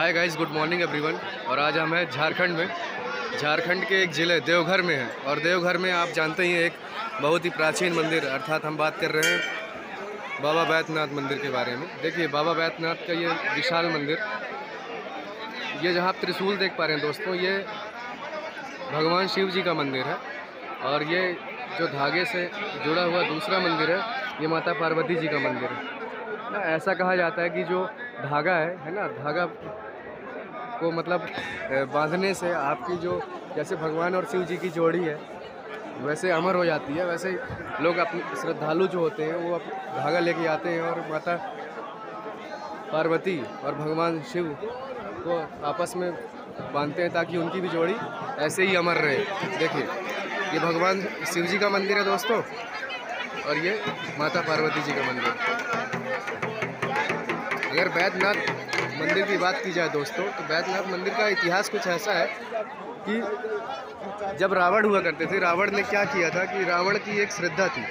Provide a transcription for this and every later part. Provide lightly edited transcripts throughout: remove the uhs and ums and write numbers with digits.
Hi guys, good morning everyone. और आज हम हैं झारखंड में। झारखंड के एक ज़िले देवघर में हैं और देवघर में आप जानते ही हैं एक बहुत ही प्राचीन मंदिर, अर्थात हम बात कर रहे हैं बाबा बैद्यनाथ मंदिर के बारे में। देखिए बाबा बैद्यनाथ का ये विशाल मंदिर, ये जहाँ आप त्रिशूल देख पा रहे हैं दोस्तों, ये भगवान शिव जी का मंदिर है। और ये जो धागे से जुड़ा हुआ दूसरा मंदिर है, ये माता पार्वती जी का मंदिर है ना। ऐसा कहा जाता है कि जो धागा है ना, धागा को मतलब बांधने से आपकी जो जैसे भगवान और शिव जी की जोड़ी है वैसे अमर हो जाती है। वैसे लोग अपने श्रद्धालु जो होते हैं वो धागा लेके आते हैं और माता पार्वती और भगवान शिव को आपस में बांधते हैं ताकि उनकी भी जोड़ी ऐसे ही अमर रहे। देखिए ये भगवान शिव जी का मंदिर है दोस्तों, और ये माता पार्वती जी का मंदिर। अगर बैद्यनाथ मंदिर की बात की जाए दोस्तों, तो बैद्यनाथ मंदिर का इतिहास कुछ ऐसा है कि जब रावण हुआ करते थे, रावण ने क्या किया था कि रावण की एक श्रद्धा थी।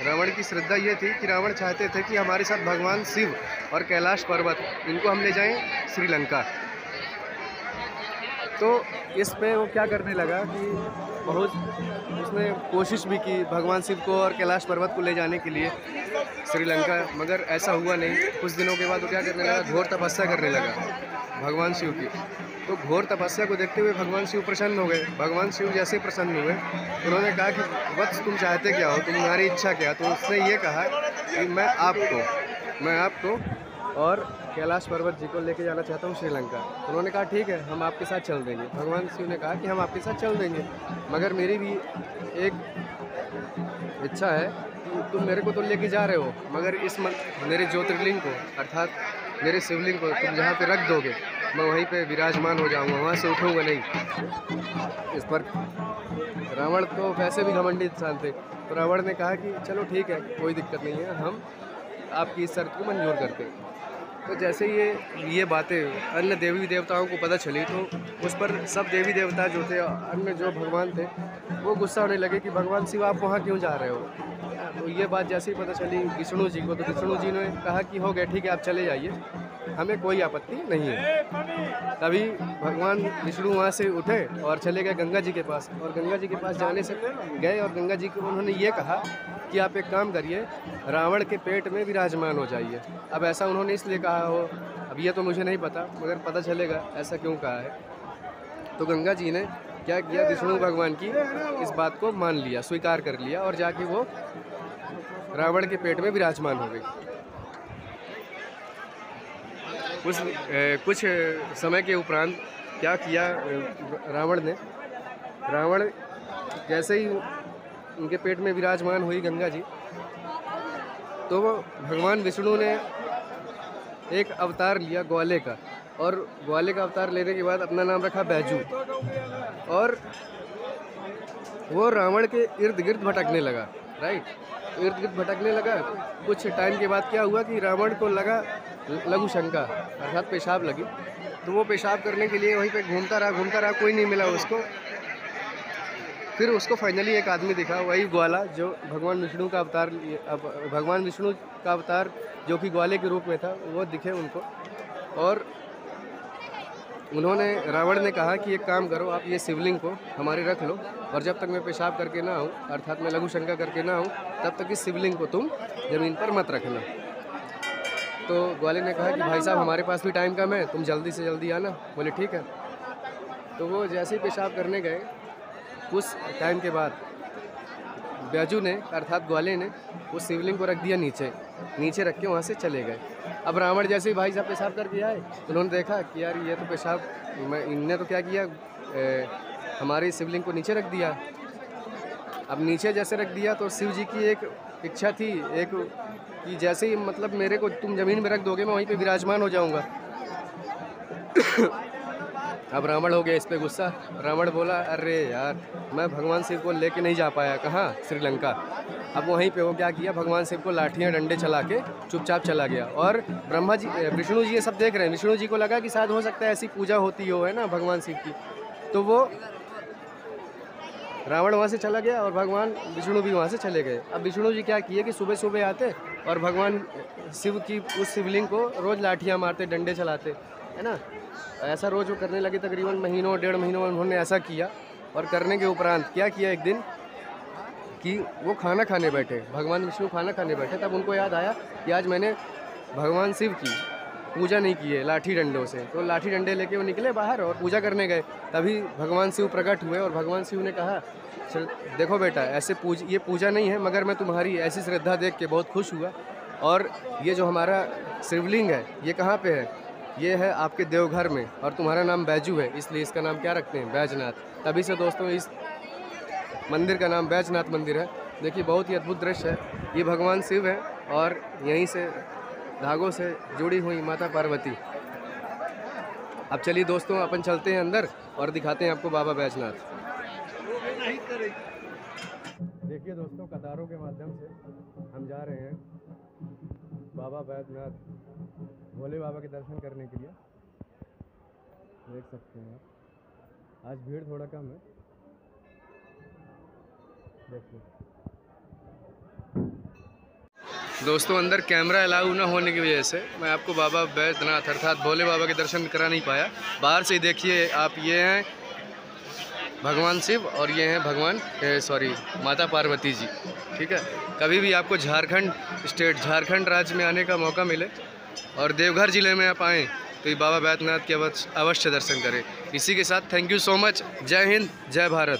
रावण की श्रद्धा ये थी कि रावण चाहते थे कि हमारे साथ भगवान शिव और कैलाश पर्वत, इनको हम ले जाएं श्रीलंका। तो इस पे वो क्या करने लगा कि बहुत उसने कोशिश भी की भगवान शिव को और कैलाश पर्वत को ले जाने के लिए श्रीलंका, मगर ऐसा हुआ नहीं। कुछ दिनों के बाद वो क्या करने लगा, घोर तपस्या करने लगा भगवान शिव की। तो घोर तपस्या को देखते हुए भगवान शिव प्रसन्न हो गए। भगवान शिव जैसे प्रसन्न हुए, उन्होंने कहा कि वत्स तुम चाहते क्या हो, तुम्हारी इच्छा क्या। तो उसने ये कहा कि मैं आपको और कैलाश पर्वत जी को लेके जाना चाहता हूँ श्रीलंका। उन्होंने कहा ठीक है, हम आपके साथ चल देंगे। भगवान शिव ने कहा कि हम आपके साथ चल देंगे, मगर मेरी भी एक इच्छा है कि तुम मेरे को तो लेके जा रहे हो, मगर इस मेरे ज्योतिर्लिंग को अर्थात मेरे शिवलिंग को तुम जहाँ पे रख दोगे, मैं वहीं पे विराजमान हो जाऊँगा, वहाँ से उठूँगा नहीं। इस पर रावण तो वैसे भी घमंडी इंसान थे, तो रावण ने कहा कि चलो ठीक है, कोई दिक्कत नहीं है, हम आपकी इस शर्त को मंजूर करते हैं। तो जैसे ये बातें अन्य देवी देवताओं को पता चली, तो उस पर सब देवी देवता जो थे, अन्य जो भगवान थे, वो गुस्सा होने लगे कि भगवान शिव आप वहाँ क्यों जा रहे हो। तो ये बात जैसे ही पता चली विष्णु जी को, तो विष्णु जी ने कहा कि हो गया, ठीक है, आप चले जाइए, हमें कोई आपत्ति नहीं है। तभी भगवान विष्णु वहाँ से उठे और चले गए गंगा जी के पास। और गंगा जी के पास जाने से गए और गंगा जी को उन्होंने ये कहा कि आप एक काम करिए, रावण के पेट में विराजमान हो जाइए। अब ऐसा उन्होंने इसलिए कहा हो, अब ये तो मुझे नहीं पता, मगर पता चलेगा ऐसा क्यों कहा है। तो गंगा जी ने क्या किया, विष्णु भगवान की इस बात को मान लिया, स्वीकार कर लिया, और जाके वो रावण के पेट में विराजमान हो गई। कुछ समय के उपरांत क्या किया रावण जैसे ही उनके पेट में विराजमान हुई गंगा जी, तो वो भगवान विष्णु ने एक अवतार लिया ग्वाले का, और ग्वाले का अवतार लेने के बाद अपना नाम रखा बैजू। और वो रावण के इर्द गिर्द भटकने लगा, इर्द गिर्द भटकने लगा। कुछ टाइम के बाद क्या हुआ कि रावण को लगा लघु शंका, अर्थात पेशाब लगी। तो वो पेशाब करने के लिए वहीं पे घूमता रहा, कोई नहीं मिला उसको। फिर उसको फाइनली एक आदमी दिखा, वही ग्वाला जो भगवान विष्णु का अवतार, भगवान विष्णु का अवतार जो कि ग्वाले के रूप में था, वो दिखे उनको। और रावण ने कहा कि एक काम करो, आप ये शिवलिंग को हमारे रख लो, और जब तक मैं पेशाब करके ना आऊँ, अर्थात मैं लघु शंका करके ना आऊँ, तब तक इस शिवलिंग को तुम ज़मीन पर मत रखना। तो ग्वाले ने कहा कि भाई साहब, हमारे पास भी टाइम कम है, तुम जल्दी से जल्दी आना। बोले ठीक है। तो वो जैसे ही पेशाब करने गए, कुछ टाइम के बाद बैजू ने अर्थात ग्वाले ने उस शिवलिंग को रख दिया नीचे रख के वहाँ से चले गए। अब रावण जैसे ही भाई साहब पेशाब करके आए, उन्होंने देखा कि यार ये तो पेशाब, इनने तो क्या किया, हमारी शिवलिंग को नीचे रख दिया। अब नीचे जैसे रख दिया तो शिव जी की एक इच्छा थी कि जैसे ही मतलब मेरे को तुम ज़मीन में रख दोगे, मैं वहीं पे विराजमान हो जाऊंगा। अब रावण हो गया इस पे गुस्सा। रावण बोला, अरे यार, मैं भगवान शिव को लेके नहीं जा पाया, कहाँ, श्रीलंका। अब वहीं पे वो क्या किया, भगवान शिव को लाठियाँ डंडे चला के चुपचाप चला गया। और विष्णु जी ये सब देख रहे हैं। विष्णु जी को लगा कि शायद हो सकता है ऐसी पूजा होती हो, है ना, भगवान शिव की। तो वो रावण वहाँ से चला गया और भगवान विष्णु भी वहाँ से चले गए। अब विष्णु जी क्या किए कि सुबह सुबह आते और भगवान शिव की उस शिवलिंग को रोज़ लाठियाँ मारते, डंडे चलाते। है ना। ऐसा रोज़ वो करने लगे, तकरीबन महीनों 1.5 महीनों में उन्होंने ऐसा किया। और करने के उपरांत क्या किया, एक दिन कि वो खाना खाने बैठे, भगवान विष्णु खाना खाने बैठे, तब उनको याद आया कि आज मैंने भगवान शिव की पूजा नहीं की है लाठी डंडों से। तो लाठी डंडे लेके वो निकले बाहर और पूजा करने गए। तभी भगवान शिव प्रकट हुए और भगवान शिव ने कहा, देखो बेटा, ऐसे ये पूजा नहीं है, मगर मैं तुम्हारी ऐसी श्रद्धा देख के बहुत खुश हुआ। और ये जो हमारा शिवलिंग है ये कहाँ पे है, ये है आपके देवघर में, और तुम्हारा नाम बैजू है, इसलिए इसका नाम क्या रखते हैं, बैजनाथ। तभी से दोस्तों इस मंदिर का नाम बैजनाथ मंदिर है। देखिए बहुत ही अद्भुत दृश्य है। ये भगवान शिव है और यहीं से धागों से जुड़ी हुई माता पार्वती। अब चलिए दोस्तों, अपन चलते हैं अंदर और दिखाते हैं आपको बाबा बैजनाथ। देखिए दोस्तों, कतारों के माध्यम से हम जा रहे हैं बाबा बैजनाथ, भोले बाबा के दर्शन करने के लिए। देख सकते हैं आप, आज भीड़ थोड़ा कम है। देखिए दोस्तों, अंदर कैमरा अलाउ ना होने की वजह से मैं आपको बाबा बैजनाथ अर्थात भोले बाबा के दर्शन करा नहीं पाया। बाहर से ही देखिए आप, ये हैं भगवान शिव और ये हैं भगवान माता पार्वती जी। ठीक है, कभी भी आपको झारखंड स्टेट, झारखंड राज्य में आने का मौका मिले और देवघर ज़िले में आप आएँ तो ये बाबा बैजनाथ के अवश्य दर्शन करें। इसी के साथ थैंक यू सो मच। जय हिंद, जय भारत।